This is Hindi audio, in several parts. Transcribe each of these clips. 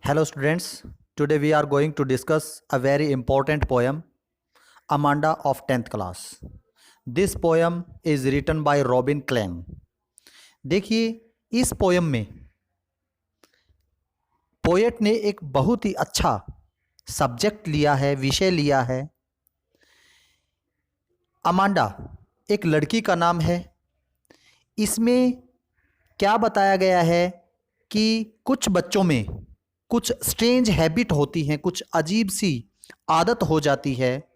Hello students, today we are going to discuss a very important poem, Amanda of 10th class. This poem is written by Robin Clang. देखिए इस पोयम में पोएट ने एक बहुत ही अच्छा सब्जेक्ट लिया है, विषय लिया है। अमांडा एक लड़की का नाम है। इसमें क्या बताया गया है कि कुछ बच्चों में कुछ स्ट्रेंज हैबिट होती हैं, कुछ अजीब सी आदत हो जाती है,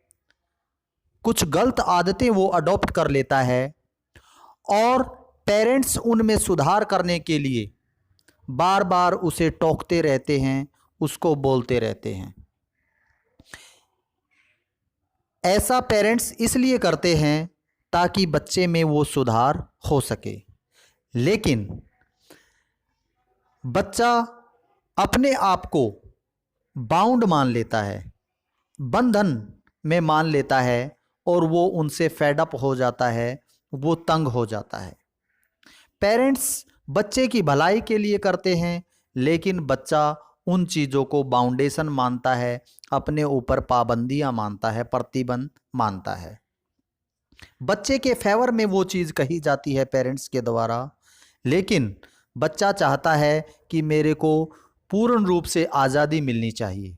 कुछ गलत आदतें वो अडॉप्ट कर लेता है और पेरेंट्स उनमें सुधार करने के लिए बार बार उसे टोकते रहते हैं, उसको बोलते रहते हैं। ऐसा पेरेंट्स इसलिए करते हैं ताकि बच्चे में वो सुधार हो सके, लेकिन बच्चा अपने आप को बाउंड मान लेता है, बंधन में मान लेता है और वो उनसे फेड अप हो जाता है, वो तंग हो जाता है। पेरेंट्स बच्चे की भलाई के लिए करते हैं, लेकिन बच्चा उन चीज़ों को बाउंडेशन मानता है, अपने ऊपर पाबंदियां मानता है, प्रतिबंध मानता है। बच्चे के फेवर में वो चीज़ कही जाती है पेरेंट्स के द्वारा, लेकिन बच्चा चाहता है कि मेरे को पूर्ण रूप से आज़ादी मिलनी चाहिए।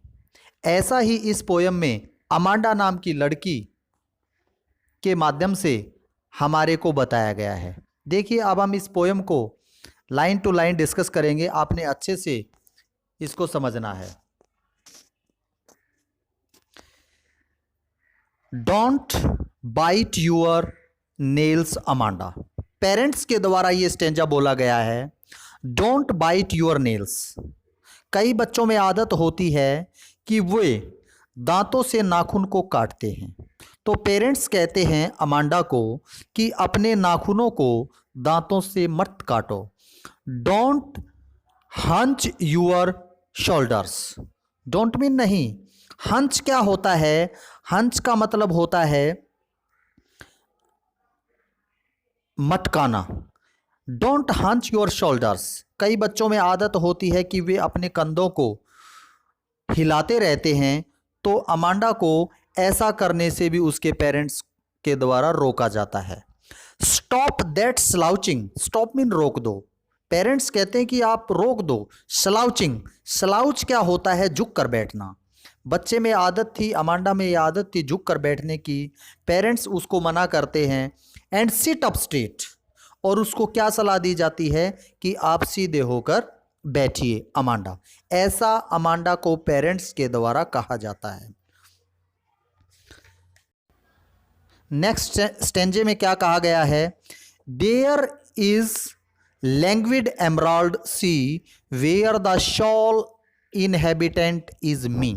ऐसा ही इस पोयम में अमांडा नाम की लड़की के माध्यम से हमारे को बताया गया है। देखिए अब हम इस पोयम को लाइन टू लाइन डिस्कस करेंगे, आपने अच्छे से इसको समझना है। Don't bite your nails Amanda. Parents के द्वारा ये स्टेंजा बोला गया है, डोंट बाइट यूर नेल्स। कई बच्चों में आदत होती है कि वे दांतों से नाखून को काटते हैं, तो पेरेंट्स कहते हैं अमांडा को कि अपने नाखूनों को दांतों से मत काटो। Don't hunch your shoulders. Don't mean नहीं, हंच क्या होता है? हंच का मतलब होता है मटकाना। Don't hunch your shoulders. कई बच्चों में आदत होती है कि वे अपने कंधों को हिलाते रहते हैं, तो अमांडा को ऐसा करने से भी उसके पेरेंट्स के द्वारा रोका जाता है। Stop that slouching. Stop mean रोक दो। पेरेंट्स कहते हैं कि आप रोक दो। स्लाउचिंग, स्लाउच क्या होता है? झुक कर बैठना। बच्चे में आदत थी, अमांडा में ये आदत थी झुक कर बैठने की। पेरेंट्स उसको मना करते हैं एंड सिट अप स्ट्रेट, और उसको क्या सलाह दी जाती है कि आप सीधे होकर बैठिए अमांडा। ऐसा अमांडा को पेरेंट्स के द्वारा कहा जाता है। नेक्स्ट स्टेंजे में क्या कहा गया है? There is languid emerald sea where the sole inhabitant is me.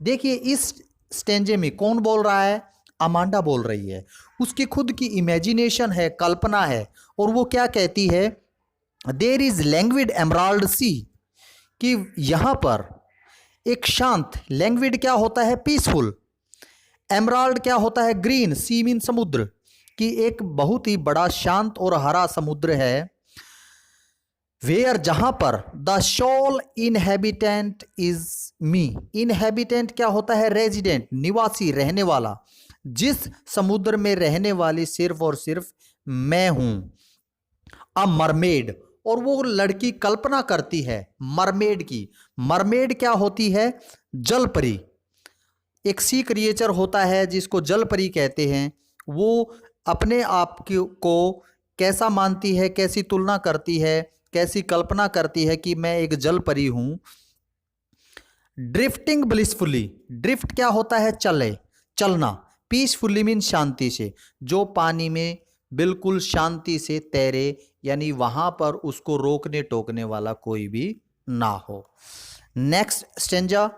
देखिए इस स्टेंजे में कौन बोल रहा है? अमांडा बोल रही है। उसकी खुद की इमेजिनेशन है, कल्पना है, और वो क्या कहती है? देयर इज लैंग्विड एमराल्ड सी, कि यहां पर एक शांत, लैंग्विड क्या होता है? पीसफुल। एमराल्ड क्या होता है? ग्रीन। सी मीन समुद्र, कि एक बहुत ही बड़ा शांत और हरा समुद्र है। वेयर, जहां पर, the sole inhabitant is me. Inhabitant क्या होता है? रेजिडेंट, निवासी, रहने वाला। जिस समुद्र में रहने वाली सिर्फ और सिर्फ मैं हूं। अ मरमेड, और वो लड़की कल्पना करती है मरमेड की। मरमेड क्या होती है? जल परी। एक सी क्रिएचर होता है जिसको जल परी कहते हैं। वो अपने आप को कैसा मानती है, कैसी तुलना करती है, कैसी कल्पना करती है कि मैं एक जल परी हूं। Drifting blissfully. ड्रिफ्ट क्या होता है? चले, चलना। पीसफुली मीन शांति से, जो पानी में बिल्कुल शांति से तैरे, यानी वहां पर उसको रोकने टोकने वाला कोई भी ना हो। Next stanza,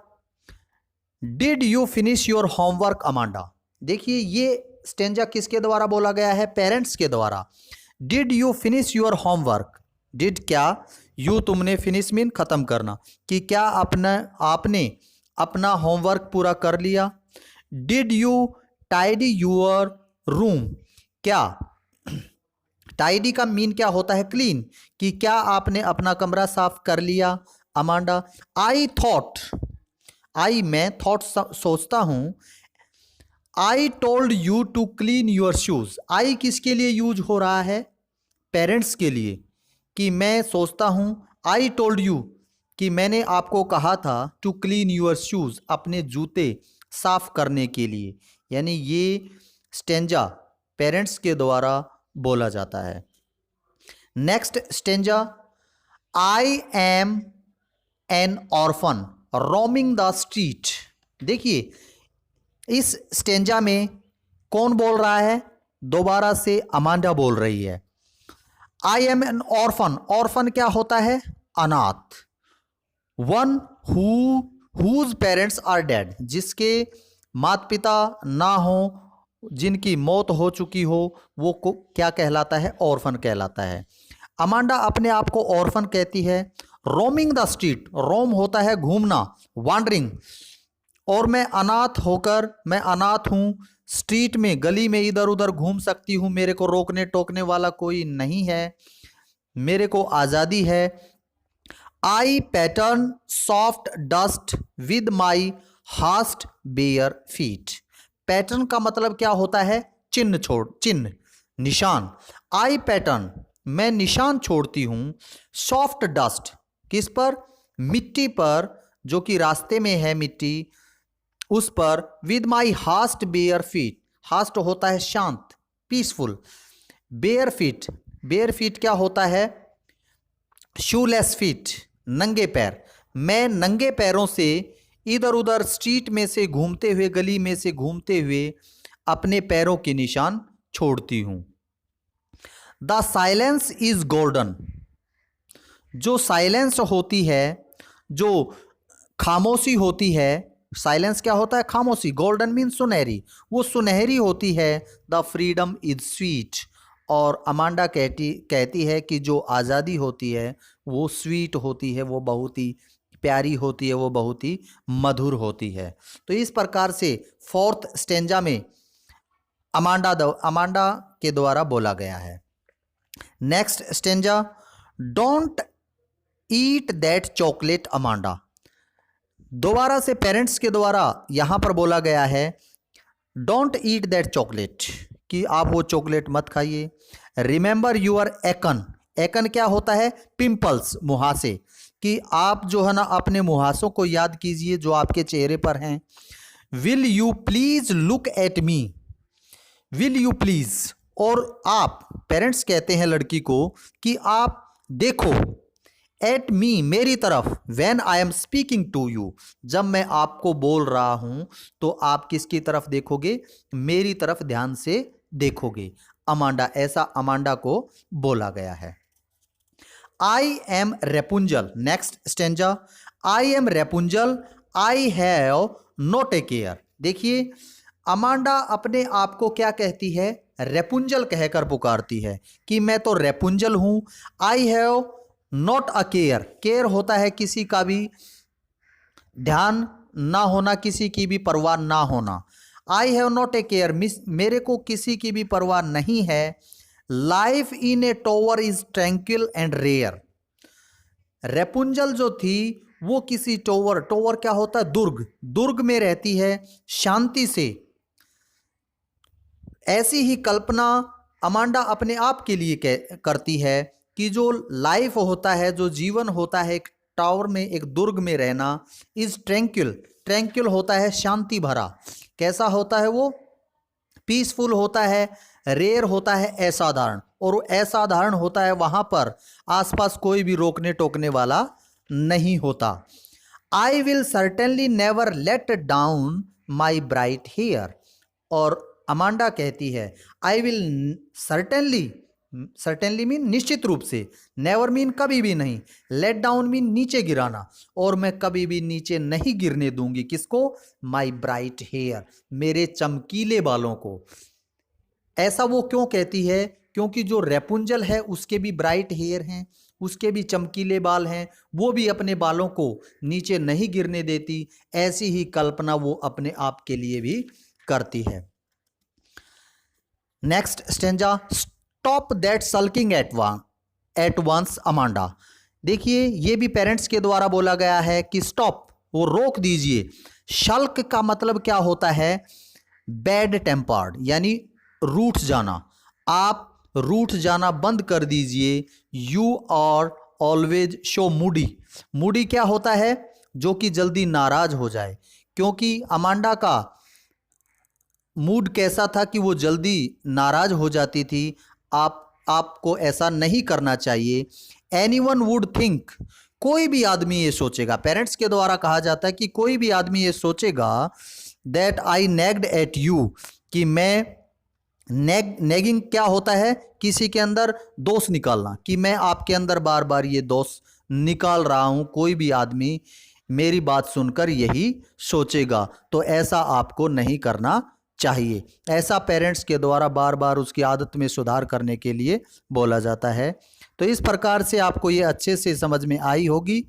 did you finish your homework Amanda. देखिए ये स्टेंजा किसके द्वारा बोला गया है? पेरेंट्स के द्वारा। Did you finish your homework. Did क्या? यू तुमने, फिनिश मीन खत्म करना, कि क्या आपने अपना होमवर्क पूरा कर लिया। Did you tidy your room. क्या टाइडी का मीन क्या होता है? क्लीन, कि क्या आपने अपना कमरा साफ कर लिया। अमांडा, आई थॉट, आई मैं, थॉट सोचता हूँ, I told you to clean your shoes. I किसके लिए यूज हो रहा है? पेरेंट्स के लिए, कि मैं सोचता हूँ, आई टोल्ड यू कि मैंने आपको कहा था, टू क्लीन योर शूज अपने जूते साफ करने के लिए। यानी ये स्टेंजा पेरेंट्स के द्वारा बोला जाता है। Next stanza, I am an orphan roaming the street. देखिए इस स्टेंजा में कौन बोल रहा है? दोबारा से अमांडा बोल रही है। I am an orphan, orphan क्या होता है? अनाथ। One whose parents are dead, जिसके माता पिता ना हो, जिनकी मौत हो चुकी हो, वो को क्या कहलाता है? ऑर्फन कहलाता है। अमांडा अपने आप को ऑर्फन कहती है। रोमिंग द स्ट्रीट, रोम होता है घूमना, वांडरिंग, और मैं अनाथ होकर, मैं अनाथ हूँ, स्ट्रीट में, गली में इधर उधर घूम सकती हूँ, मेरे को रोकने टोकने वाला कोई नहीं है, मेरे को आज़ादी है। I pattern soft dust with my haste bare feet. Pattern का मतलब क्या होता है? चिन्ह, चिन्ह, निशान। आई पैटर्न, मैं निशान छोड़ती हूँ, सॉफ्ट डस्ट, किस पर? मिट्टी पर, जो कि रास्ते में है मिट्टी, उस पर, with my haste bare feet, hast होता है शांत, peaceful, bare feet, bare feet क्या होता है? शूलेस फीट, नंगे पैर, मैं नंगे पैरों से इधर उधर स्ट्रीट में से घूमते हुए, गली में से घूमते हुए अपने पैरों के निशान छोड़ती हूँ। द साइलेंस इज गोल्डन, जो साइलेंस होती है, जो खामोशी होती है, साइलेंस क्या होता है? खामोशी। गोल्डन मीन सुनहरी, वो सुनहरी होती है। द फ्रीडम इज स्वीट, और अमांडा कहती है कि जो आज़ादी होती है वो स्वीट होती है, वो बहुत ही प्यारी होती है, वो बहुत ही मधुर होती है। तो इस प्रकार से फोर्थ स्टेंजा में अमांडा के द्वारा बोला गया है। Next stanza, don't eat that chocolate Amanda. दोबारा से पेरेंट्स के द्वारा यहां पर बोला गया है, डोंट ईट दैट चॉकलेट, कि आप वो चॉकलेट मत खाइए। रिमेंबर यूर एकन, एकन क्या होता है? पिंपल्स, मुहासे, कि आप जो है ना अपने मुहासों को याद कीजिए जो आपके चेहरे पर हैं। Will you please look at me, will you please, और आप, पेरेंट्स कहते हैं लड़की को कि आप देखो, एट मी, मेरी तरफ, when I am speaking to you, जब मैं आपको बोल रहा हूं तो आप किसकी तरफ देखोगे? मेरी तरफ ध्यान से देखोगे। अमांडा, ऐसा अमांडा को बोला गया है। I M Rapunzel, next stanza, I am Rapunzel, I have not a care. देखिए अमांडा अपने आप को क्या कहती है? रेपुंजल कहकर पुकारती है कि मैं तो रेपुंजल हूं। आई have not a care, care होता है किसी का भी ध्यान ना होना, किसी की भी परवाह ना होना। I have not a care, मेरे को किसी की भी परवाह नहीं है। Life in a tower is tranquil and rare. Rapunzel जो थी वो किसी टॉवर, टॉवर क्या होता है? दुर्ग, दुर्ग में रहती है शांति से। ऐसी ही कल्पना अमांडा अपने आप के लिए करती है कि जो लाइफ होता है, जो जीवन होता है, एक टावर में, एक दुर्ग में रहना, इज ट्रैंक्विल, ट्रैंक्विल होता है शांति भरा। कैसा होता है वो? पीसफुल होता है। रेयर होता है असाधारण, और असाधारण होता है वहां पर आसपास कोई भी रोकने टोकने वाला नहीं होता। I will certainly never let down my bright hair, और अमांडा कहती है आई विल सर्टेनली, सर्टेनली मीन निश्चित रूप से, नेवर मीन कभी भी नहीं, लेट डाउन मीन नीचे गिराना, और मैं कभी भी नीचे नहीं गिरने दूंगी। किसको? माई ब्राइट हेयर, मेरे चमकीले बालों को। ऐसा वो क्यों कहती है? क्योंकि जो रेपुंजल है उसके भी ब्राइट हेयर हैं, उसके भी चमकीले बाल हैं, वो भी अपने बालों को नीचे नहीं गिरने देती। ऐसी ही कल्पना वो अपने आप के लिए भी करती है। Next stanza, stop that sulking at once Amanda. देखिए ये भी पेरेंट्स के द्वारा बोला गया है कि स्टॉप, वो रोक दीजिए। शल्क का मतलब क्या होता है? बैड टेम्पर्ड, यानी रूठ जाना। आप रूठ जाना बंद कर दीजिए। You are always so moody. Moody क्या होता है? जो कि जल्दी नाराज हो जाए। क्योंकि अमांडा का मूड कैसा था कि वो जल्दी नाराज हो जाती थी। आपको ऐसा नहीं करना चाहिए। एनीवन वुड थिंक, कोई भी आदमी ये सोचेगा, पेरेंट्स के द्वारा कहा जाता है कि कोई भी आदमी ये सोचेगा दैट आई नेग्ड एट यू, कि मैं नेगिंग क्या होता है? किसी के अंदर दोष निकालना, कि मैं आपके अंदर बार बार ये दोष निकाल रहा हूं। कोई भी आदमी मेरी बात सुनकर यही सोचेगा। तो ऐसा आपको नहीं करना चाहिए। ऐसा पेरेंट्स के द्वारा बार बार उसकी आदत में सुधार करने के लिए बोला जाता है। तो इस प्रकार से आपको ये अच्छे से समझ में आई होगी।